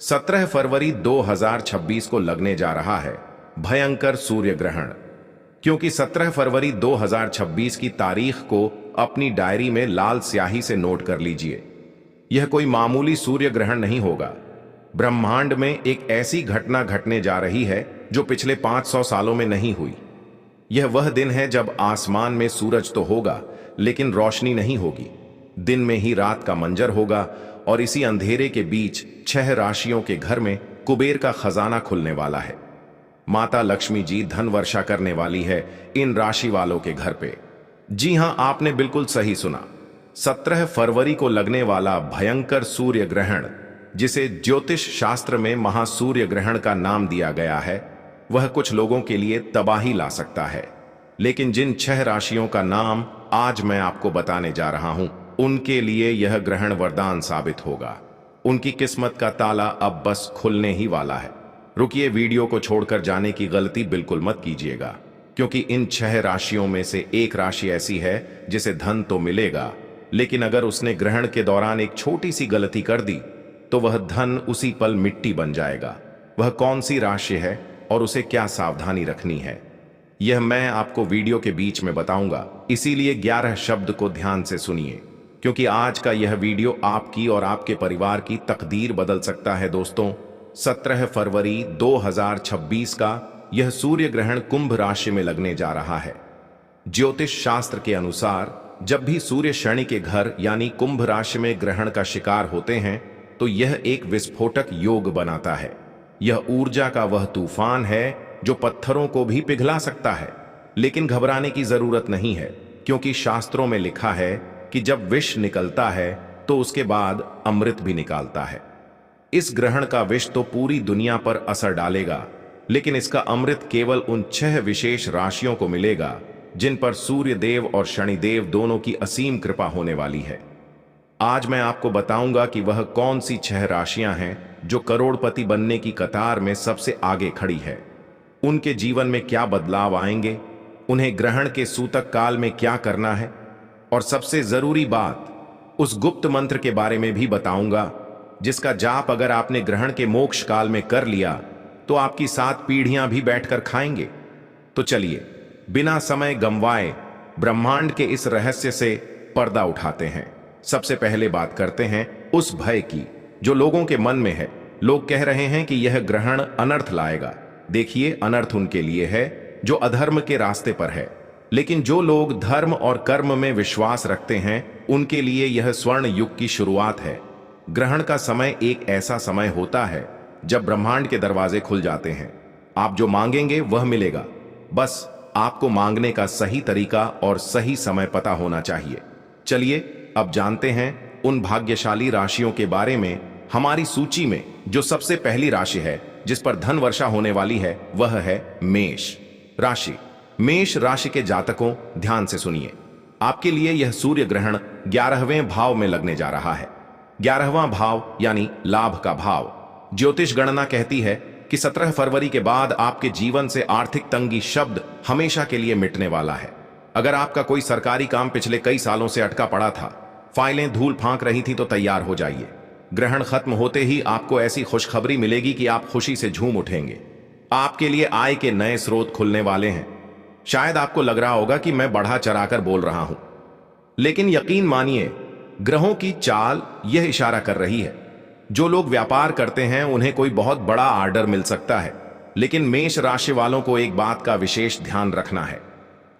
17 फरवरी 2026 को लगने जा रहा है भयंकर सूर्य ग्रहण। क्योंकि 17 फरवरी 2026 की तारीख को अपनी डायरी में लाल स्याही से नोट कर लीजिए। यह कोई मामूली सूर्य ग्रहण नहीं होगा। ब्रह्मांड में एक ऐसी घटना घटने जा रही है जो पिछले 500 सालों में नहीं हुई। यह वह दिन है जब आसमान में सूरज तो होगा लेकिन रोशनी नहीं होगी। दिन में ही रात का मंजर होगा और इसी अंधेरे के बीच 6 राशियों के घर में कुबेर का खजाना खुलने वाला है। माता लक्ष्मी जी धन वर्षा करने वाली है इन राशि वालों के घर पे। जी हां, आपने बिल्कुल सही सुना। 17 फरवरी को लगने वाला भयंकर सूर्य ग्रहण, जिसे ज्योतिष शास्त्र में महासूर्य ग्रहण का नाम दिया गया है, वह कुछ लोगों के लिए तबाही ला सकता है। लेकिन जिन 6 राशियों का नाम आज मैं आपको बताने जा रहा हूं, उनके लिए यह ग्रहण वरदान साबित होगा। उनकी किस्मत का ताला अब बस खुलने ही वाला है। रुकिए, वीडियो को छोड़कर जाने की गलती बिल्कुल मत कीजिएगा, क्योंकि इन 6 राशियों में से एक राशि ऐसी है जिसे धन तो मिलेगा, लेकिन अगर उसने ग्रहण के दौरान एक छोटी सी गलती कर दी तो वह धन उसी पल मिट्टी बन जाएगा। वह कौन सी राशि है और उसे क्या सावधानी रखनी है, यह मैं आपको वीडियो के बीच में बताऊंगा। इसीलिए 11 शब्द को ध्यान से सुनिए, क्योंकि आज का यह वीडियो आपकी और आपके परिवार की तकदीर बदल सकता है। दोस्तों, 17 फरवरी 2026 का यह सूर्य ग्रहण कुंभ राशि में लगने जा रहा है। ज्योतिष शास्त्र के अनुसार जब भी सूर्य शनि के घर यानी कुंभ राशि में ग्रहण का शिकार होते हैं तो यह एक विस्फोटक योग बनाता है। यह ऊर्जा का वह तूफान है जो पत्थरों को भी पिघला सकता है। लेकिन घबराने की जरूरत नहीं है, क्योंकि शास्त्रों में लिखा है कि जब विष निकलता है तो उसके बाद अमृत भी निकालता है। इस ग्रहण का विष तो पूरी दुनिया पर असर डालेगा, लेकिन इसका अमृत केवल उन 6 विशेष राशियों को मिलेगा जिन पर सूर्य देव और शनिदेव दोनों की असीम कृपा होने वाली है। आज मैं आपको बताऊंगा कि वह कौन सी 6 राशियां हैं जो करोड़पति बनने की कतार में सबसे आगे खड़ी है। उनके जीवन में क्या बदलाव आएंगे, उन्हें ग्रहण के सूतक काल में क्या करना है, और सबसे जरूरी बात, उस गुप्त मंत्र के बारे में भी बताऊंगा जिसका जाप अगर आपने ग्रहण के मोक्ष काल में कर लिया तो आपकी 7 पीढ़ियां भी बैठकर खाएंगे। तो चलिए बिना समय गंवाए ब्रह्मांड के इस रहस्य से पर्दा उठाते हैं। सबसे पहले बात करते हैं उस भय की जो लोगों के मन में है। लोग कह रहे हैं कि यह ग्रहण अनर्थ लाएगा। देखिए, अनर्थ उनके लिए है जो अधर्म के रास्ते पर है, लेकिन जो लोग धर्म और कर्म में विश्वास रखते हैं उनके लिए यह स्वर्ण युग की शुरुआत है। ग्रहण का समय एक ऐसा समय होता है जब ब्रह्मांड के दरवाजे खुल जाते हैं। आप जो मांगेंगे वह मिलेगा, बस आपको मांगने का सही तरीका और सही समय पता होना चाहिए। चलिए अब जानते हैं उन भाग्यशाली राशियों के बारे में। हमारी सूची में जो सबसे पहली राशि है जिस पर धन वर्षा होने वाली है वह है मेष राशि। मेष राशि के जातकों, ध्यान से सुनिए। आपके लिए यह सूर्य ग्रहण 11वें भाव में लगने जा रहा है। 11वां भाव यानी लाभ का भाव। ज्योतिष गणना कहती है कि 17 फरवरी के बाद आपके जीवन से आर्थिक तंगी शब्द हमेशा के लिए मिटने वाला है। अगर आपका कोई सरकारी काम पिछले कई सालों से अटका पड़ा था, फाइलें धूल फांक रही थी, तो तैयार हो जाइए। ग्रहण खत्म होते ही आपको ऐसी खुशखबरी मिलेगी कि आप खुशी से झूम उठेंगे। आपके लिए आय के नए स्रोत खुलने वाले हैं। शायद आपको लग रहा होगा कि मैं बढ़ा चढ़ाकर बोल रहा हूं, लेकिन यकीन मानिए, ग्रहों की चाल यह इशारा कर रही है। जो लोग व्यापार करते हैं उन्हें कोई बहुत बड़ा ऑर्डर मिल सकता है, लेकिन मेष राशि वालों को एक बात का विशेष ध्यान रखना है।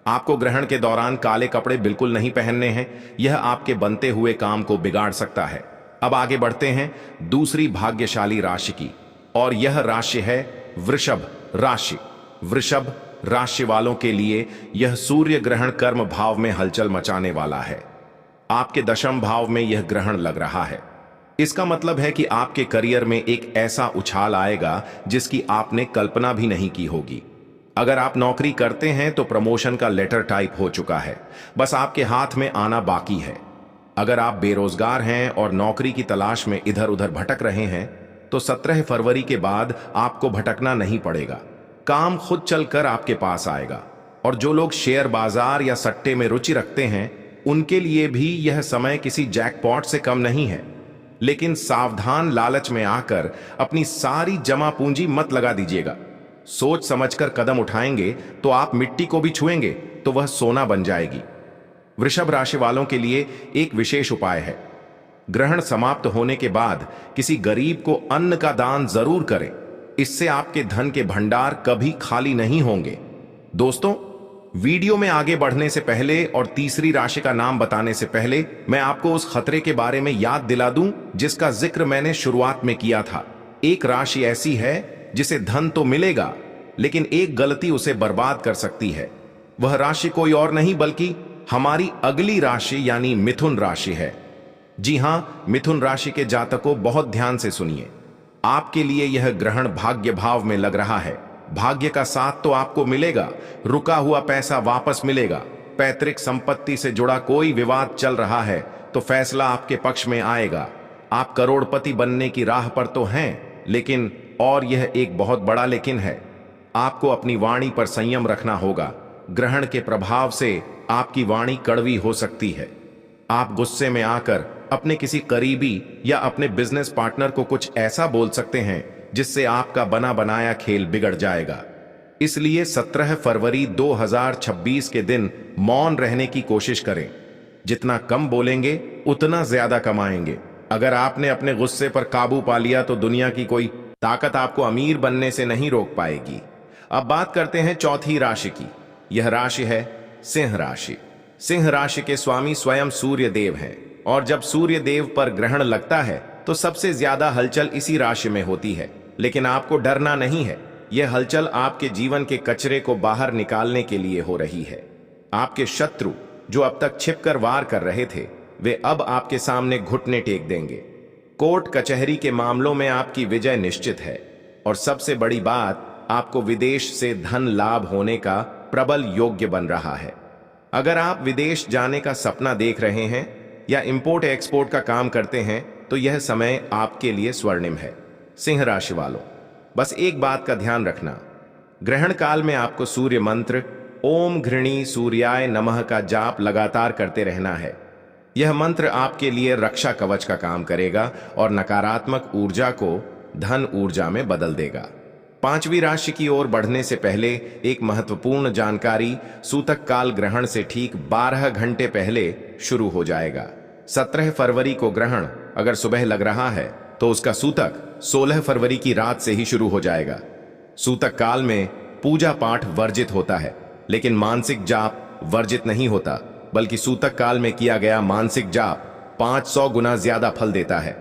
आपको ग्रहण के दौरान काले कपड़े बिल्कुल नहीं पहनने हैं। यह आपके बनते हुए काम को बिगाड़ सकता है। अब आगे बढ़ते हैं दूसरी भाग्यशाली राशि की, और यह राशि है वृषभ राशि। वृषभ राशि वालों के लिए यह सूर्य ग्रहण कर्म भाव में हलचल मचाने वाला है। आपके दशम भाव में यह ग्रहण लग रहा है। इसका मतलब है कि आपके करियर में एक ऐसा उछाल आएगा जिसकी आपने कल्पना भी नहीं की होगी। अगर आप नौकरी करते हैं तो प्रमोशन का लेटर टाइप हो चुका है, बस आपके हाथ में आना बाकी है। अगर आप बेरोजगार हैं और नौकरी की तलाश में इधर उधर भटक रहे हैं तो 17 फरवरी के बाद आपको भटकना नहीं पड़ेगा। काम खुद चलकर आपके पास आएगा। और जो लोग शेयर बाजार या सट्टे में रुचि रखते हैं उनके लिए भी यह समय किसी जैकपॉट से कम नहीं है। लेकिन सावधान, लालच में आकर अपनी सारी जमा पूंजी मत लगा दीजिएगा। सोच समझकर कदम उठाएंगे तो आप मिट्टी को भी छुएंगे तो वह सोना बन जाएगी। वृषभ राशि वालों के लिए एक विशेष उपाय है। ग्रहण समाप्त होने के बाद किसी गरीब को अन्न का दान जरूर करें। इससे आपके धन के भंडार कभी खाली नहीं होंगे। दोस्तों, वीडियो में आगे बढ़ने से पहले और तीसरी राशि का नाम बताने से पहले मैं आपको उस खतरे के बारे में याद दिला दूं जिसका जिक्र मैंने शुरुआत में किया था। एक राशि ऐसी है जिसे धन तो मिलेगा, लेकिन एक गलती उसे बर्बाद कर सकती है। वह राशि कोई और नहीं बल्कि हमारी अगली राशि यानी मिथुन राशि है। जी हां, मिथुन राशि के जातकों, बहुत ध्यान से सुनिए। आपके लिए यह ग्रहण भाग्य भाव में लग रहा है। भाग्य का साथ तो आपको मिलेगा, रुका हुआ पैसा वापस मिलेगा। पैतृक संपत्ति से जुड़ा कोई विवाद चल रहा है तो फैसला आपके पक्ष में आएगा। आप करोड़पति बनने की राह पर तो हैं, लेकिन, और यह एक बहुत बड़ा लेकिन है, आपको अपनी वाणी पर संयम रखना होगा। ग्रहण के प्रभाव से आपकी वाणी कड़वी हो सकती है। आप गुस्से में आकर अपने किसी करीबी या अपने बिजनेस पार्टनर को कुछ ऐसा बोल सकते हैं जिससे आपका बना बनाया खेल बिगड़ जाएगा। इसलिए 17 फरवरी 2026 के दिन मौन रहने की कोशिश करें। जितना कम बोलेंगे उतना ज्यादा कमाएंगे। अगर आपने अपने गुस्से पर काबू पा लिया तो दुनिया की कोई ताकत आपको अमीर बनने से नहीं रोक पाएगी। अब बात करते हैं चौथी राशि की। यह राशि है सिंह राशि। सिंह राशि के स्वामी स्वयं सूर्य देव हैं, और जब सूर्य देव पर ग्रहण लगता है तो सबसे ज्यादा हलचल इसी राशि में होती है। लेकिन आपको डरना नहीं है। यह हलचल आपके जीवन के कचरे को बाहर निकालने के लिए हो रही है। आपके शत्रु जो अब तक छिपकर वार कर रहे थे, वे अब आपके सामने घुटने टेक देंगे। कोर्ट कचहरी के मामलों में आपकी विजय निश्चित है, और सबसे बड़ी बात, आपको विदेश से धन लाभ होने का प्रबल योग्य बन रहा है। अगर आप विदेश जाने का सपना देख रहे हैं या इंपोर्ट एक्सपोर्ट का काम करते हैं तो यह समय आपके लिए स्वर्णिम है। सिंह राशि वालों, बस एक बात का ध्यान रखना। ग्रहण काल में आपको सूर्य मंत्र ओम घृणी सूर्याय नमः का जाप लगातार करते रहना है। यह मंत्र आपके लिए रक्षा कवच का काम करेगा और नकारात्मक ऊर्जा को धन ऊर्जा में बदल देगा। पांचवी राशि की ओर बढ़ने से पहले एक महत्वपूर्ण जानकारी, सूतक काल ग्रहण से ठीक 12 घंटे पहले शुरू हो जाएगा। 17 फरवरी को ग्रहण अगर सुबह लग रहा है तो उसका सूतक 16 फरवरी की रात से ही शुरू हो जाएगा। सूतक काल में पूजा पाठ वर्जित होता है, लेकिन मानसिक जाप वर्जित नहीं होता, बल्कि सूतक काल में किया गया मानसिक जाप 500 गुना ज्यादा फल देता है।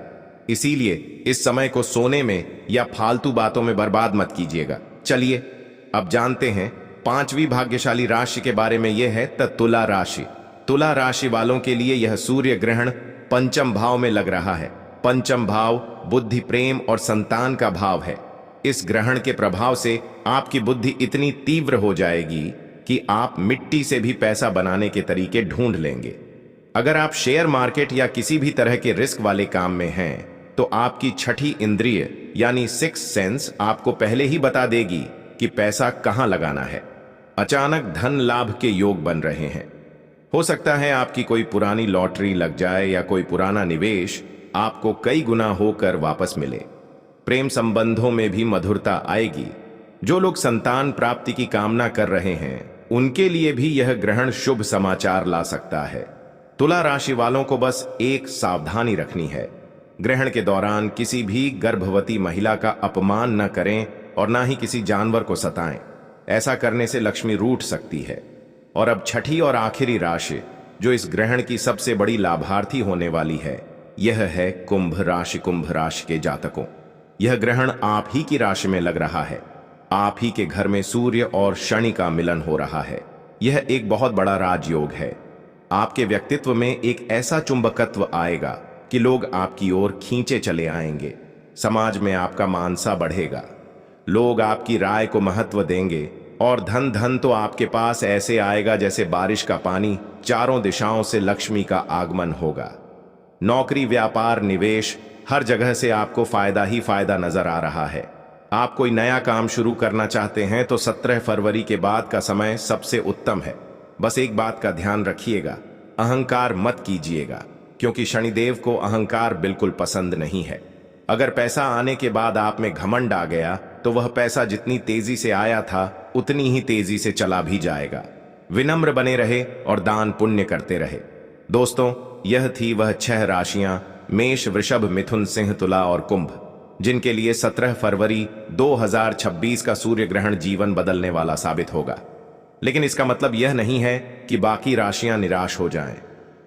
इसीलिए इस समय को सोने में या फालतू बातों में बर्बाद मत कीजिएगा। चलिए अब जानते हैं पांचवी भाग्यशाली राशि के बारे में। यह है तुला राशि। तुला राशि वालों के लिए यह सूर्य ग्रहण पंचम भाव में लग रहा है। पंचम भाव बुद्धि, प्रेम और संतान का भाव है। इस ग्रहण के प्रभाव से आपकी बुद्धि इतनी तीव्र हो जाएगी कि आप मिट्टी से भी पैसा बनाने के तरीके ढूंढ लेंगे। अगर आप शेयर मार्केट या किसी भी तरह के रिस्क वाले काम में हैं तो आपकी छठी इंद्रिय यानी सिक्स सेंस आपको पहले ही बता देगी कि पैसा कहां लगाना है। अचानक धन लाभ के योग बन रहे हैं। हो सकता है आपकी कोई पुरानी लॉटरी लग जाए या कोई पुराना निवेश आपको कई गुना होकर वापस मिले। प्रेम संबंधों में भी मधुरता आएगी। जो लोग संतान प्राप्ति की कामना कर रहे हैं उनके लिए भी यह ग्रहण शुभ समाचार ला सकता है। तुला राशि वालों को बस एक सावधानी रखनी है। ग्रहण के दौरान किसी भी गर्भवती महिला का अपमान न करें और ना ही किसी जानवर को सताएं। ऐसा करने से लक्ष्मी रूठ सकती है। और अब छठी और आखिरी राशि जो इस ग्रहण की सबसे बड़ी लाभार्थी होने वाली है, यह है कुंभ राशि। कुंभ राशि के जातकों, यह ग्रहण आप ही की राशि में लग रहा है। आप ही के घर में सूर्य और शनि का मिलन हो रहा है। यह एक बहुत बड़ा राजयोग है। आपके व्यक्तित्व में एक ऐसा चुंबकत्व आएगा कि लोग आपकी ओर खींचे चले आएंगे। समाज में आपका मानसा बढ़ेगा। लोग आपकी राय को महत्व देंगे और धन धन तो आपके पास ऐसे आएगा जैसे बारिश का पानी। चारों दिशाओं से लक्ष्मी का आगमन होगा। नौकरी, व्यापार, निवेश, हर जगह से आपको फायदा ही फायदा नजर आ रहा है। आप कोई नया काम शुरू करना चाहते हैं तो 17 फरवरी के बाद का समय सबसे उत्तम है। बस एक बात का ध्यान रखिएगा, अहंकार मत कीजिएगा। क्योंकि शनिदेव को अहंकार बिल्कुल पसंद नहीं है। अगर पैसा आने के बाद आप में घमंड आ गया तो वह पैसा जितनी तेजी से आया था उतनी ही तेजी से चला भी जाएगा। विनम्र बने रहे और दान पुण्य करते रहे। दोस्तों, यह थी वह 6 राशियां मेष, वृषभ, मिथुन, सिंह, तुला और कुंभ, जिनके लिए 17 फरवरी 2026 का सूर्य ग्रहण जीवन बदलने वाला साबित होगा। लेकिन इसका मतलब यह नहीं है कि बाकी राशियां निराश हो जाएं।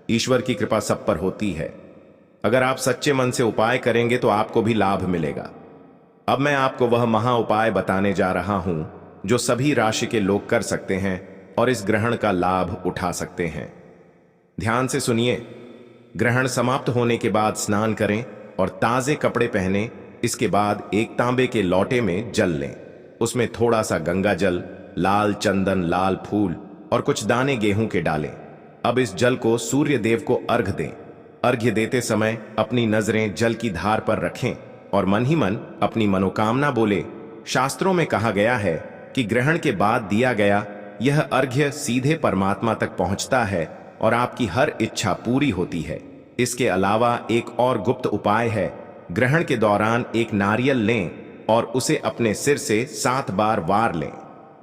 ईश्वर की कृपा सब पर होती है। अगर आप सच्चे मन से उपाय करेंगे तो आपको भी लाभ मिलेगा। अब मैं आपको वह महा उपाय बताने जा रहा हूं जो सभी राशि के लोग कर सकते हैं और इस ग्रहण का लाभ उठा सकते हैं। ध्यान से सुनिए। ग्रहण समाप्त होने के बाद स्नान करें और ताजे कपड़े पहने। इसके बाद एक तांबे के लोटे में जल लें। उसमें थोड़ा सा गंगा जल, लाल चंदन, लाल फूल और कुछ दाने गेहूं के डालें। अब इस जल को सूर्य देव को अर्घ दें। अर्घ्य देते समय अपनी नजरें जल की धार पर रखें और मन ही मन अपनी मनोकामना बोले। शास्त्रों में कहा गया है कि ग्रहण के बाद दिया गया यह अर्घ्य सीधे परमात्मा तक पहुंचता है और आपकी हर इच्छा पूरी होती है। इसके अलावा एक और गुप्त उपाय है। ग्रहण के दौरान एक नारियल लें और उसे अपने सिर से 7 बार वार लें।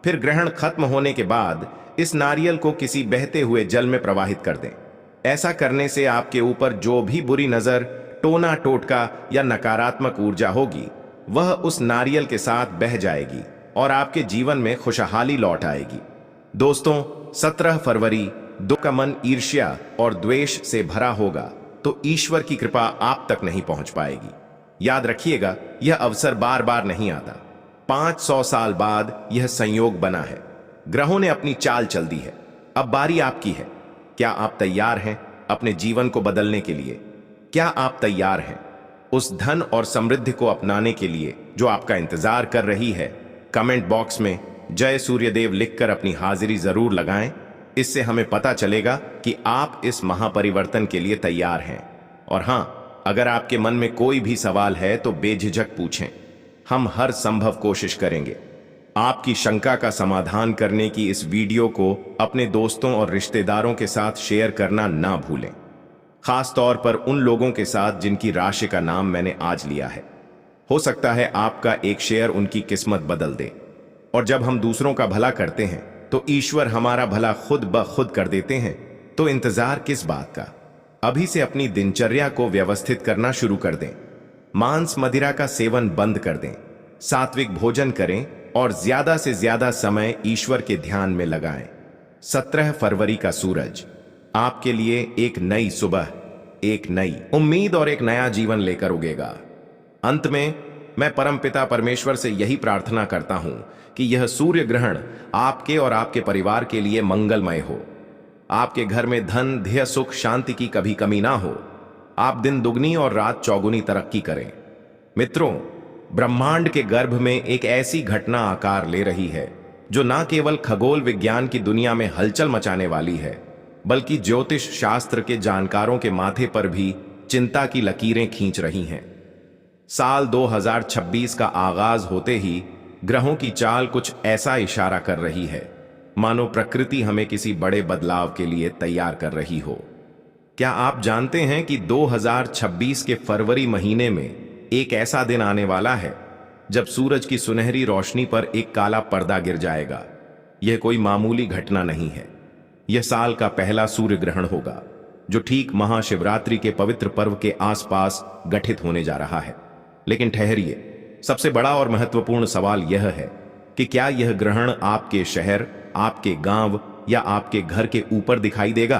फिर ग्रहण खत्म होने के बाद इस नारियल को किसी बहते हुए जल में प्रवाहित कर दें। ऐसा करने से आपके ऊपर जो भी बुरी नजर, टोना टोटका या नकारात्मक ऊर्जा होगी वह उस नारियल के साथ बह जाएगी और आपके जीवन में खुशहाली लौट आएगी। दोस्तों, 17 फरवरी दो का मन ईर्ष्या और द्वेष से भरा होगा तो ईश्वर की कृपा आप तक नहीं पहुंच पाएगी। याद रखिएगा, यह अवसर बार बार नहीं आता। 500 साल बाद यह संयोग बना है। ग्रहों ने अपनी चाल चल दी है। अब बारी आपकी है। क्या आप तैयार हैं अपने जीवन को बदलने के लिए? क्या आप तैयार हैं उस धन और समृद्धि को अपनाने के लिए जो आपका इंतजार कर रही है? कमेंट बॉक्स में जय सूर्यदेव लिखकर अपनी हाजिरी जरूर लगाएं। इससे हमें पता चलेगा कि आप इस महापरिवर्तन के लिए तैयार हैं। और हां, अगर आपके मन में कोई भी सवाल है तो बेझिझक पूछें। हम हर संभव कोशिश करेंगे। आपकी शंका का समाधान करने की इस वीडियो को अपने दोस्तों और रिश्तेदारों के साथ शेयर करना ना भूलें, खास तौर पर उन लोगों के साथ जिनकी राशि का नाम मैंने आज लिया है। हो सकता है आपका एक शेयर उनकी किस्मत बदल दे। और जब हम दूसरों का भला करते हैं तो ईश्वर हमारा भला खुद ब खुद कर देते हैं। तो इंतजार किस बात का? अभी से अपनी दिनचर्या को व्यवस्थित करना शुरू कर दें। मांस मदिरा का सेवन बंद कर दें। सात्विक भोजन करें और ज्यादा से ज्यादा समय ईश्वर के ध्यान में लगाएं। 17 फरवरी का सूरज आपके लिए एक नई सुबह, एक नई उम्मीद और एक नया जीवन लेकर उगेगा। अंत में मैं परमपिता परमेश्वर से यही प्रार्थना करता हूं कि यह सूर्य ग्रहण आपके और आपके परिवार के लिए मंगलमय हो। आपके घर में धन, ध्येय, सुख, शांति की कभी कमी ना हो। आप दिन दुगनी और रात चौगुनी तरक्की करें। मित्रों, ब्रह्मांड के गर्भ में एक ऐसी घटना आकार ले रही है जो न केवल खगोल विज्ञान की दुनिया में हलचल मचाने वाली है, बल्कि ज्योतिष शास्त्र के जानकारों के माथे पर भी चिंता की लकीरें खींच रही हैं। साल 2026 का आगाज होते ही ग्रहों की चाल कुछ ऐसा इशारा कर रही है मानो प्रकृति हमें किसी बड़े बदलाव के लिए तैयार कर रही हो। क्या आप जानते हैं कि 2026 के फरवरी महीने में एक ऐसा दिन आने वाला है जब सूरज की सुनहरी रोशनी पर एक काला पर्दा गिर जाएगा? यह कोई मामूली घटना नहीं है। यह साल का पहला सूर्य ग्रहण होगा जो ठीक महाशिवरात्रि के पवित्र पर्व के आसपास गठित होने जा रहा है। लेकिन ठहरिए, सबसे बड़ा और महत्वपूर्ण सवाल यह है कि क्या यह ग्रहण आपके शहर, आपके गांव या आपके घर के ऊपर दिखाई देगा?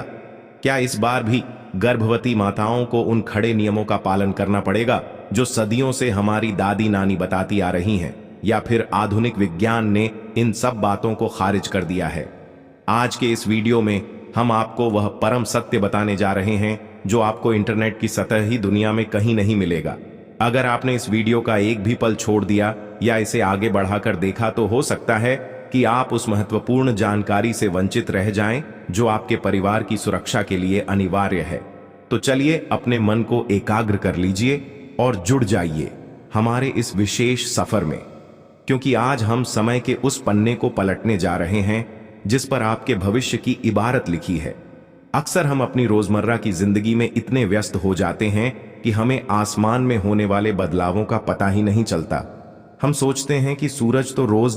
क्या इस बार भी गर्भवती माताओं को उन खड़े नियमों का पालन करना पड़ेगा जो सदियों से हमारी दादी नानी बताती आ रही हैं, या फिर आधुनिक विज्ञान ने इन सब बातों को खारिज कर दिया है? आज के इस वीडियो में हम आपको वह परम सत्य बताने जा रहे हैं जो आपको इंटरनेट की सतह ही दुनिया में कहीं नहीं मिलेगा। अगर आपने इस वीडियो का एक भी पल छोड़ दिया या इसे आगे बढ़ाकर देखा तो हो सकता है कि आप उस महत्वपूर्ण जानकारी से वंचित रह जाएं जो आपके परिवार की सुरक्षा के लिए अनिवार्य है। तो चलिए अपने मन को एकाग्र कर लीजिए और जुड़ जाइए हमारे इस विशेष सफर में, क्योंकि आज हम समय के उस पन्ने को पलटने जा रहे हैं जिस पर आपके भविष्य की इबारत लिखी है। अक्सर हम अपनी रोजमर्रा की जिंदगी में इतने व्यस्त हो जाते हैं कि हमें आसमान में होने वाले बदलावों का पता ही नहीं चलता। हम सोचते हैं कि सूरज तो रोज